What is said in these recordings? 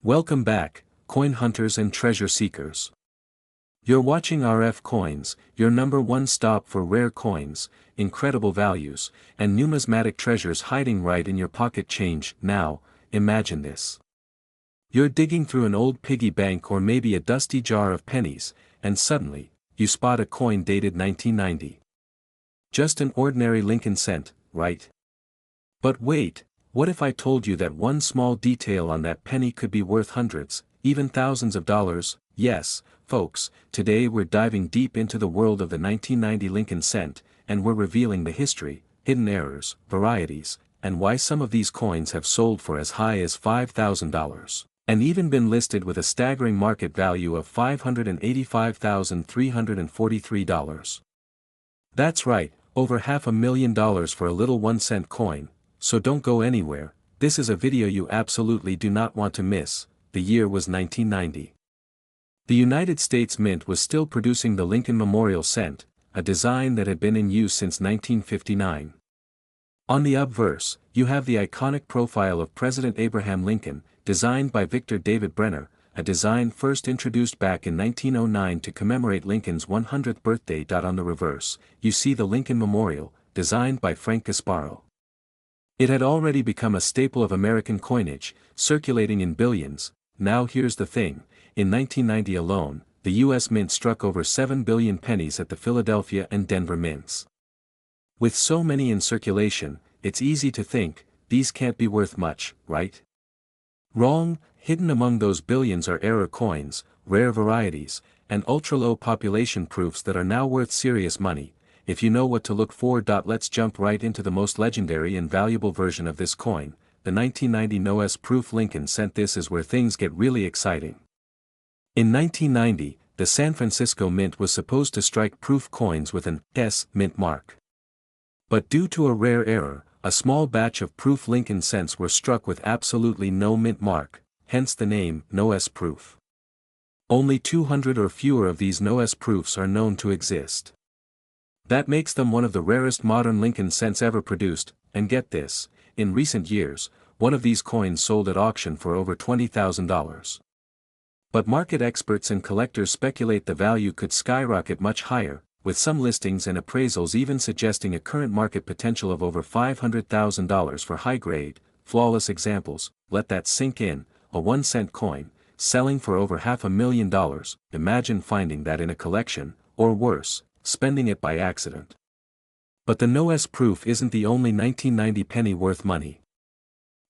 Welcome back, coin hunters and treasure seekers. You're watching RF Coins, your number one stop for rare coins, incredible values, and numismatic treasures hiding right in your pocket change. Now, imagine this. You're digging through an old piggy bank or maybe a dusty jar of pennies, and suddenly, you spot a coin dated 1990. Just an ordinary Lincoln cent, right? But wait, what if I told you that one small detail on that penny could be worth hundreds, even thousands of dollars? Yes, folks, today we're diving deep into the world of the 1990 Lincoln cent, and we're revealing the history, hidden errors, varieties, and why some of these coins have sold for as high as $5,000, and even been listed with a staggering market value of $585,343. That's right, over $500,000 for a little 1-cent coin. So don't go anywhere, this is a video you absolutely do not want to miss. The year was 1990. The United States Mint was still producing the Lincoln Memorial Cent, a design that had been in use since 1959. On the obverse, you have the iconic profile of President Abraham Lincoln, designed by Victor David Brenner, a design first introduced back in 1909 to commemorate Lincoln's 100th birthday. On the reverse, you see the Lincoln Memorial, designed by Frank Gasparo. It had already become a staple of American coinage, circulating in billions. Now here's the thing, in 1990 alone, the U.S. Mint struck over 7 billion pennies at the Philadelphia and Denver mints. With so many in circulation, it's easy to think, these can't be worth much, right? Wrong, hidden among those billions are error coins, rare varieties, and ultra-low population proofs that are now worth serious money. If you know what to look for. Let's jump right into the most legendary and valuable version of this coin, the 1990 NOS proof Lincoln cent. This is where things get really exciting. In 1990, the San Francisco Mint was supposed to strike proof coins with an S mint mark. But due to a rare error, a small batch of proof Lincoln cents were struck with absolutely no mint mark, hence the name NOS proof. Only 200 or fewer of these NOS proofs are known to exist. That makes them one of the rarest modern Lincoln cents ever produced, and get this, in recent years, one of these coins sold at auction for over $20,000. But market experts and collectors speculate the value could skyrocket much higher, with some listings and appraisals even suggesting a current market potential of over $500,000 for high-grade, flawless examples. Let that sink in, a 1-cent coin, selling for over $500,000, imagine finding that in a collection, or worse, spending it by accident. But the NOS proof isn't the only 1990 penny worth money.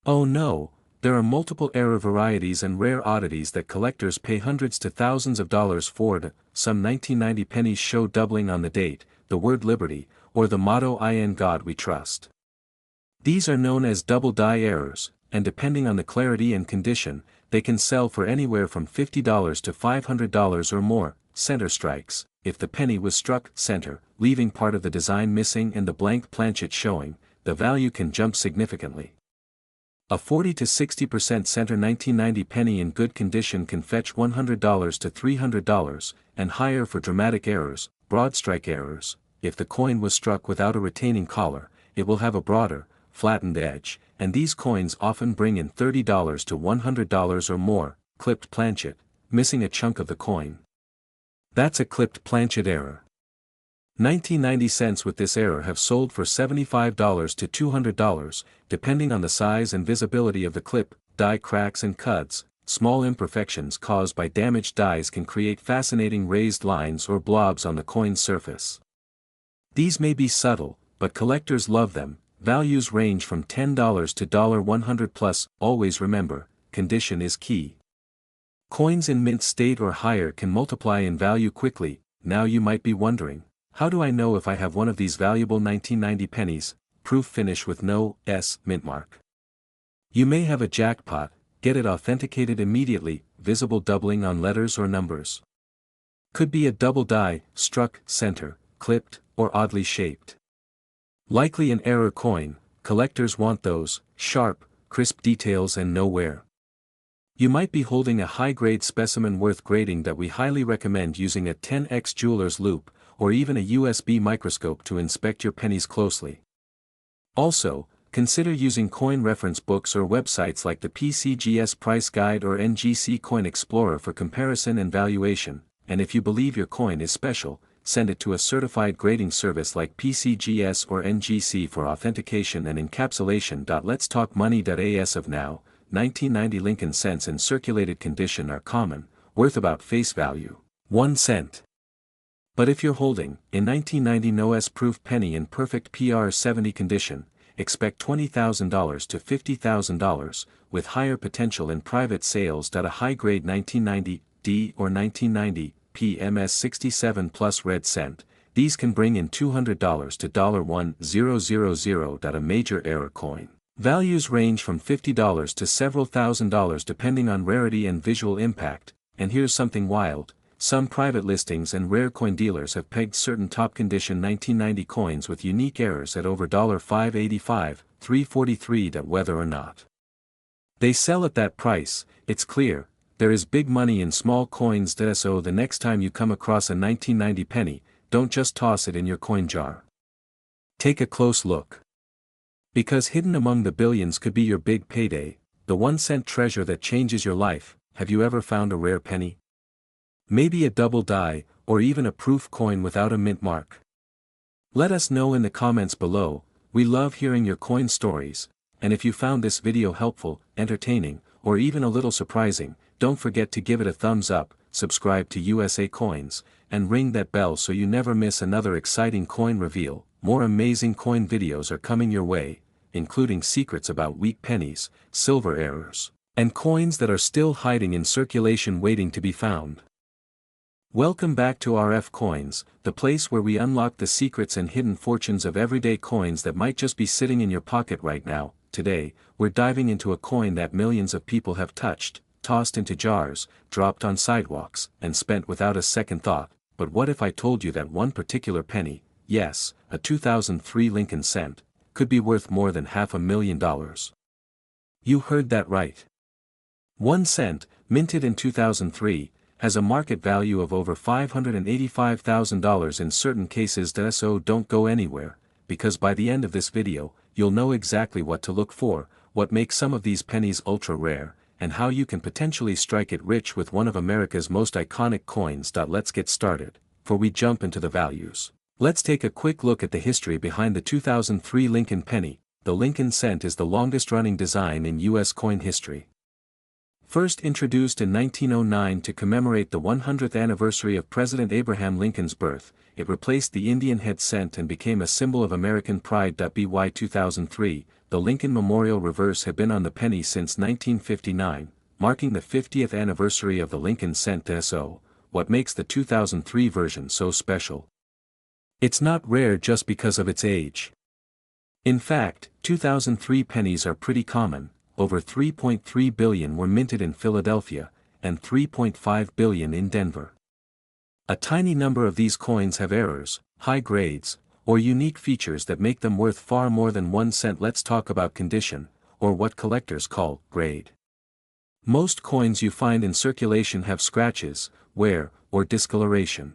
Oh no, there are multiple error varieties and rare oddities that collectors pay hundreds to thousands of dollars for. Some 1990 pennies show doubling on the date, the word liberty, or the motto "In God We Trust." These are known as double die errors, and depending on the clarity and condition, they can sell for anywhere from $50 to $500 or more. Center strikes, if the penny was struck center, leaving part of the design missing and the blank planchet showing, the value can jump significantly. A 40 to 60% center 1990 penny in good condition can fetch $100 to $300, and higher for dramatic errors, broad strike errors. If the coin was struck without a retaining collar, it will have a broader, flattened edge, and these coins often bring in $30 to $100 or more. Clipped planchet, missing a chunk of the coin. That's a clipped planchet error. 1990 cents with this error have sold for $75 to $200, depending on the size and visibility of the clip. Die cracks and cuts, small imperfections caused by damaged dies can create fascinating raised lines or blobs on the coin's surface. These may be subtle, but collectors love them. Values range from $10 to $100 plus. Always remember, condition is key. Coins in mint state or higher can multiply in value quickly. Now you might be wondering, how do I know if I have one of these valuable 1990 pennies, proof finish with no S mint mark? You may have a jackpot, get it authenticated immediately, visible doubling on letters or numbers. Could be a double die, struck, center, clipped, or oddly shaped. Likely an error coin, collectors want those, sharp, crisp details and no wear. You might be holding a high-grade specimen worth grading that we highly recommend using a 10x jeweler's loupe, or even a USB microscope to inspect your pennies closely. Also, Consider using coin reference books or websites like the PCGS Price Guide or NGC Coin Explorer for comparison and valuation, and if you believe your coin is special, send it to a certified grading service like PCGS or NGC for authentication and encapsulation. Let's talk money. As of now, 1990 Lincoln cents in circulated condition are common, worth about face value, 1 cent. But if you're holding, in 1990 NOS proof penny in perfect PR 70 condition, expect $20,000 to $50,000, with higher potential in private sales. A high-grade 1990 D or 1990 PMS 67 plus red cent, these can bring in $200 to $1,000. A major error coin. Values range from $50 to several $1,000s depending on rarity and visual impact, and here's something wild. Some private listings and rare coin dealers have pegged certain top condition 1990 coins with unique errors at over $585, $343. Whether or not they sell at that price, it's clear, there is big money in small coins. So the next time you come across a 1990 penny, don't just toss it in your coin jar. Take a close look. Because hidden among the billions could be your big payday, the 1 cent treasure that changes your life. Have you ever found a rare penny? Maybe a double die, or even a proof coin without a mint mark? Let us know in the comments below. We love hearing your coin stories, and if you found this video helpful, entertaining, or even a little surprising, don't forget to give it a thumbs up, subscribe to USA Coins, and ring that bell so you never miss another exciting coin reveal. More amazing coin videos are coming your way, including secrets about weak pennies, silver errors, and coins that are still hiding in circulation waiting to be found. Welcome back to RF Coins, the place where we unlock the secrets and hidden fortunes of everyday coins that might just be sitting in your pocket right now. Today, we're diving into a coin that millions of people have touched, tossed into jars, dropped on sidewalks, and spent without a second thought. But what if I told you that one particular penny, yes, a 2003 Lincoln cent, could be worth more than $500,000? You heard that right. 1 cent, minted in 2003, has a market value of over $585,000 in certain cases. So don't go anywhere, because by the end of this video, you'll know exactly what to look for, what makes some of these pennies ultra rare, and how you can potentially strike it rich with one of America's most iconic coins. Let's get started. Before we jump into the values, let's take a quick look at the history behind the 2003 Lincoln penny. The Lincoln cent is the longest-running design in U.S. coin history. First introduced in 1909 to commemorate the 100th anniversary of President Abraham Lincoln's birth, it replaced the Indian head cent and became a symbol of American pride. By 2003, the Lincoln Memorial reverse had been on the penny since 1959, marking the 50th anniversary of the Lincoln cent. So, what makes the 2003 version so special? It's not rare just because of its age. In fact, 2003 pennies are pretty common. Over 3.3 billion were minted in Philadelphia, and 3.5 billion in Denver. A tiny number of these coins have errors, high grades, or unique features that make them worth far more than 1 cent. Let's talk about condition, or what collectors call grade. Most coins you find in circulation have scratches, wear, or discoloration.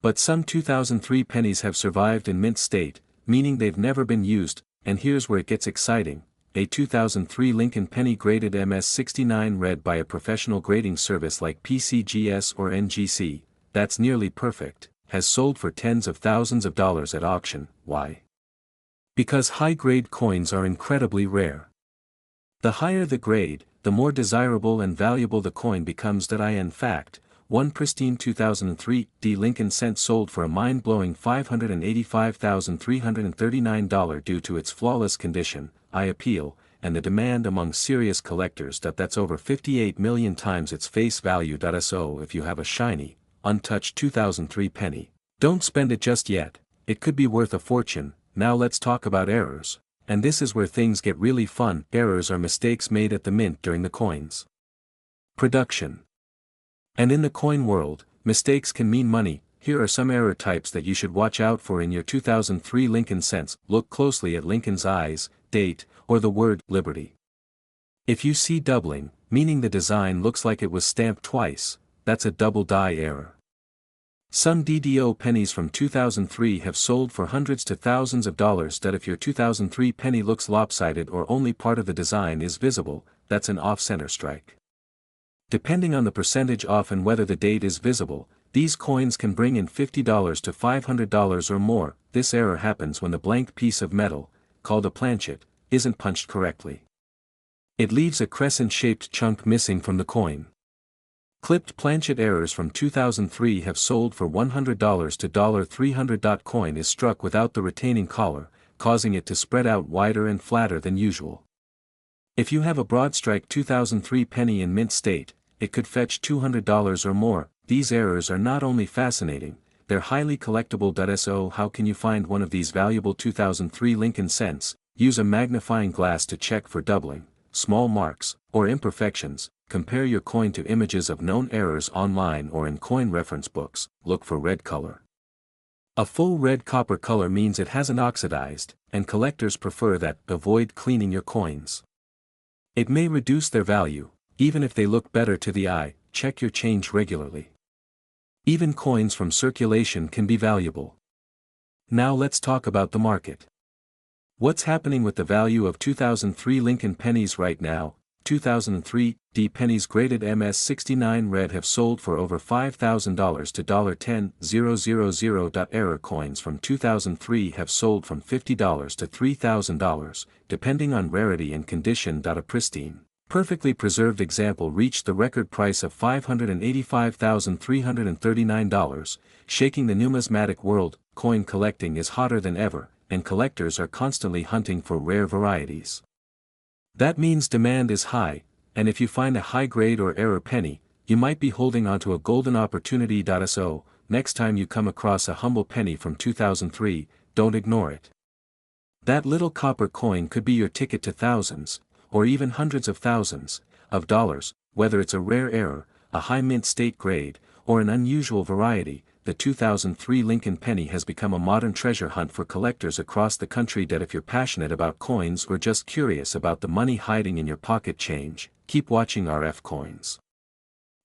But some 2003 pennies have survived in mint state, meaning they've never been used, and here's where it gets exciting. A 2003 Lincoln penny graded MS69 red by a professional grading service like PCGS or NGC, that's nearly perfect, has sold for tens of thousands of dollars at auction. Why? Because high-grade coins are incredibly rare. The higher the grade, the more desirable and valuable the coin becomes. In fact, one pristine 2003 D Lincoln cent sold for a mind-blowing $585,339 due to its flawless condition, eye appeal, and the demand among serious collectors. That's over 58 million times its face value. So if you have a shiny, untouched 2003 penny, don't spend it just yet, it could be worth a fortune. Now let's talk about errors, and this is where things get really fun. Errors are mistakes made at the mint during the coin's production. And in the coin world, mistakes can mean money. Here are some error types that you should watch out for in your 2003 Lincoln cents. Look closely at Lincoln's eyes, date, or the word Liberty. If you see doubling, meaning the design looks like it was stamped twice, that's a double die error. Some DDO pennies from 2003 have sold for hundreds to thousands of dollars. That if your 2003 penny looks lopsided or only part of the design is visible, that's an off-center strike. Depending on the percentage off and whether the date is visible, these coins can bring in $50 to $500 or more. This error happens when the blank piece of metal, called a planchet, isn't punched correctly. It leaves a crescent-shaped chunk missing from the coin. Clipped planchet errors from 2003 have sold for $100 to $300. Coin is struck without the retaining collar, causing it to spread out wider and flatter than usual. If you have a broad strike 2003 penny in mint state, it could fetch $200 or more. These errors are not only fascinating, they're highly collectible. So how can you find one of these valuable 2003 Lincoln cents? Use a magnifying glass to check for doubling, small marks, or imperfections. Compare your coin to images of known errors online or in coin reference books. Look for red color. A full red copper color means it hasn't oxidized, and collectors prefer that. Avoid cleaning your coins. It may reduce their value, even if they look better to the eye. Check your change regularly. Even coins from circulation can be valuable. Now let's talk about the market. What's happening with the value of 2003 Lincoln pennies right now? 2003 D pennies graded MS69 red have sold for over $5,000 to $10,000. Error coins from 2003 have sold from $50 to $3,000, depending on rarity and condition. A pristine, perfectly preserved example reached the record price of $585,339, shaking the numismatic world. Coin collecting is hotter than ever, and collectors are constantly hunting for rare varieties. That means demand is high, and if you find a high-grade or error penny, you might be holding onto a golden opportunity. So, next time you come across a humble penny from 2003, don't ignore it. That little copper coin could be your ticket to thousands, or even hundreds of thousands, of dollars. Whether it's a rare error, a high mint state grade, or an unusual variety. The 2003 Lincoln penny has become a modern treasure hunt for collectors across the country. If you're passionate about coins or just curious about the money hiding in your pocket change, keep watching RF Coins.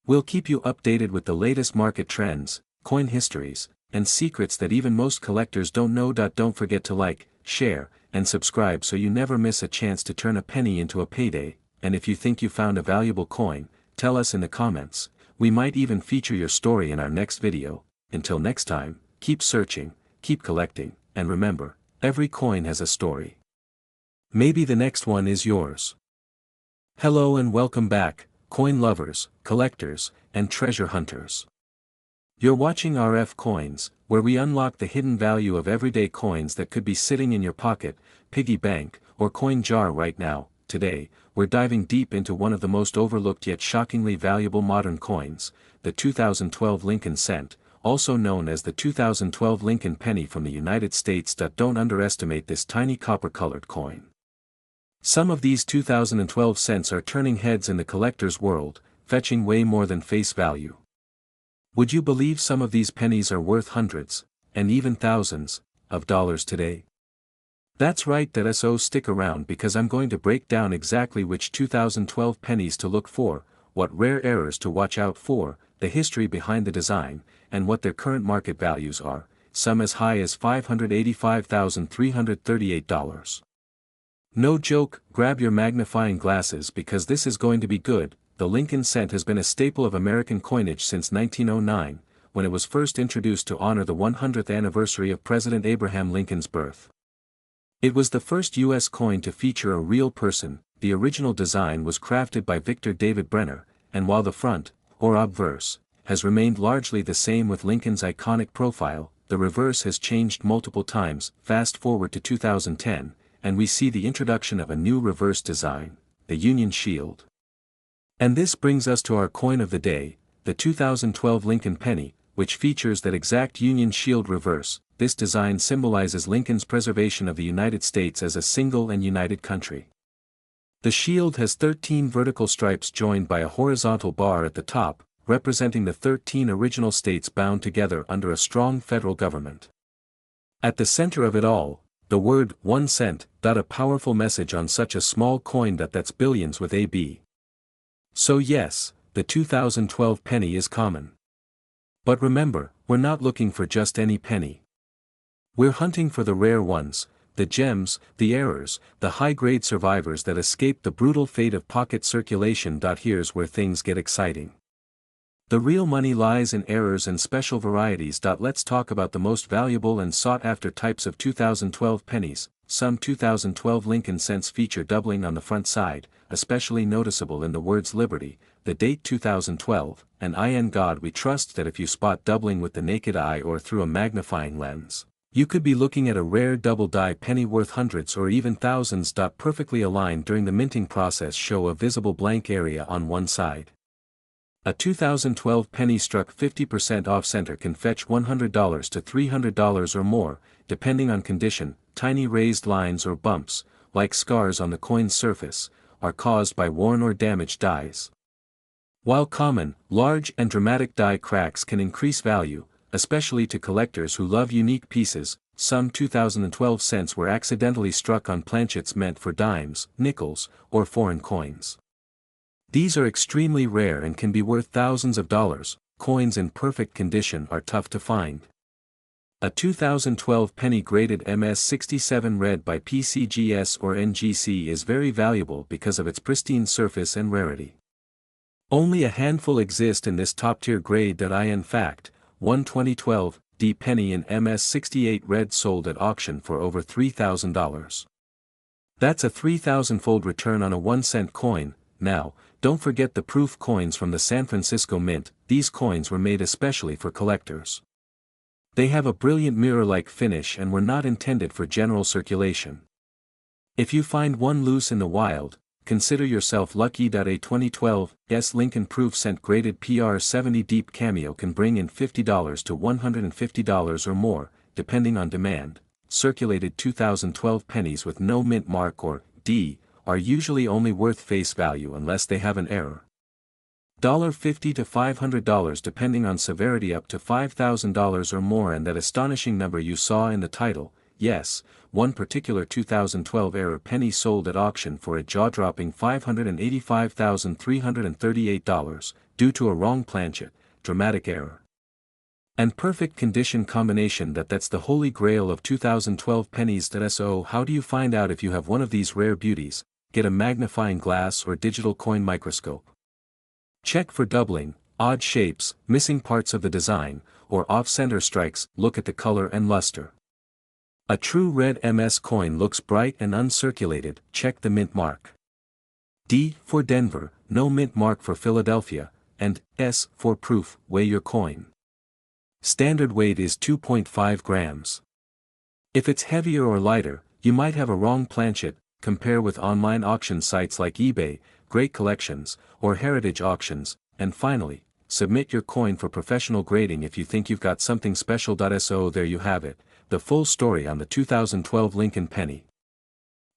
We'll keep you updated with the latest market trends, coin histories, and secrets that even most collectors don't know. Don't forget to like, share, and subscribe so you never miss a chance to turn a penny into a payday. And if you think you found a valuable coin, tell us in the comments. We might even feature your story in our next video. Until next time, keep searching, keep collecting, and remember, every coin has a story. Maybe the next one is yours. Hello and welcome back, coin lovers, collectors, and treasure hunters. You're watching RF Coins, where we unlock the hidden value of everyday coins that could be sitting in your pocket, piggy bank, or coin jar right now. Today, we're diving deep into one of the most overlooked yet shockingly valuable modern coins, the 2012 Lincoln cent, also known as the 2012 Lincoln penny from the United States. Don't underestimate this tiny copper-colored coin. Some of these 2012 cents are turning heads in the collector's world, fetching way more than face value. Would you believe some of these pennies are worth hundreds, and even thousands, of dollars today? That's right. So stick around because I'm going to break down exactly which 2012 pennies to look for, what rare errors to watch out for, the history behind the design, and what their current market values are, some as high as $585,338. No joke, grab your magnifying glasses because this is going to be good. The Lincoln cent has been a staple of American coinage since 1909, when it was first introduced to honor the 100th anniversary of President Abraham Lincoln's birth. It was the first U.S. coin to feature a real person. The original design was crafted by Victor David Brenner, and while the front, or obverse, has remained largely the same with Lincoln's iconic profile, the reverse has changed multiple times. Fast forward to 2010, and we see the introduction of a new reverse design, the Union Shield. And this brings us to our coin of the day, the 2012 Lincoln penny, which features that exact Union Shield reverse. This design symbolizes Lincoln's preservation of the United States as a single and united country. The shield has 13 vertical stripes joined by a horizontal bar at the top, representing the 13 original states bound together under a strong federal government. At the center of it all, the word 1 cent. A powerful message on such a small coin that's billions with a B. So yes, the 2012 penny is common. But remember, we're not looking for just any penny. We're hunting for the rare ones, the gems, the errors, the high-grade survivors that escape the brutal fate of pocket circulation. Here's where things get exciting. The real money lies in errors and special varieties. Let's talk about the most valuable and sought-after types of 2012 pennies. Some 2012 Lincoln cents feature doubling on the front side, especially noticeable in the words Liberty, the date 2012, and in God we trust. That if you spot doubling with the naked eye or through a magnifying lens, you could be looking at a rare double-die penny worth hundreds or even thousands. Perfectly aligned during the minting process show a visible blank area on one side. A 2012 penny struck 50% off-center can fetch $100 to $300 or more, depending on condition. Tiny raised lines or bumps, like scars on the coin's surface, are caused by worn or damaged dies. While common, large and dramatic die cracks can increase value, especially to collectors who love unique pieces. Some 2012 cents were accidentally struck on planchets meant for dimes, nickels, or foreign coins. These are extremely rare and can be worth thousands of dollars. Coins in perfect condition are tough to find. A 2012 penny graded MS67 red by PCGS or NGC is very valuable because of its pristine surface and rarity. Only a handful exist in this top-tier grade. In fact, one 2012 D penny in MS68 red sold at auction for over $3,000. That's a 3,000-fold return on a 1-cent coin. Now, don't forget the proof coins from the San Francisco Mint. These coins were made especially for collectors. They have a brilliant mirror-like finish and were not intended for general circulation. If you find one loose in the wild, consider yourself lucky. A 2012 S Lincoln Proof Cent graded PR70 Deep Cameo can bring in $50 to $150 or more, depending on demand. Circulated 2012 pennies with no mint mark or D are usually only worth face value unless they have an error. $50 to $500 depending on severity, up to $5,000 or more. And that astonishing number you saw in the title, yes, one particular 2012 error penny sold at auction for a jaw-dropping $585,338, due to a wrong planchet, dramatic error, and perfect condition combination. That's the holy grail of 2012 pennies. So how do you find out if you have one of these rare beauties? Get a magnifying glass or digital coin microscope. Check for doubling, odd shapes, missing parts of the design, or off-center strikes. Look at the color and luster. A true red MS coin looks bright and uncirculated. Check the mint mark. D for Denver, no mint mark for Philadelphia, and S for proof. Weigh your coin. Standard weight is 2.5 grams. If it's heavier or lighter, you might have a wrong planchet. Compare with online auction sites like eBay, Great Collections, or Heritage Auctions. And finally, submit your coin for professional grading if you think you've got something special. So there you have it, the full story on the 2012 Lincoln penny.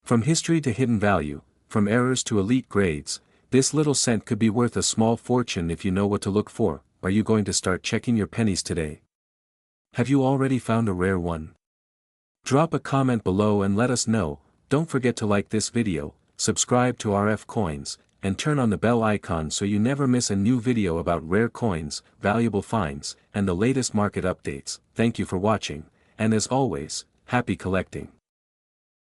From history to hidden value, from errors to elite grades, this little cent could be worth a small fortune if you know what to look for. Are you going to start checking your pennies today? Have you already found a rare one? Drop a comment below and let us know. Don't forget to like this video, subscribe to RF Coins, and turn on the bell icon so you never miss a new video about rare coins, valuable finds, and the latest market updates. Thank you for watching, and as always, happy collecting.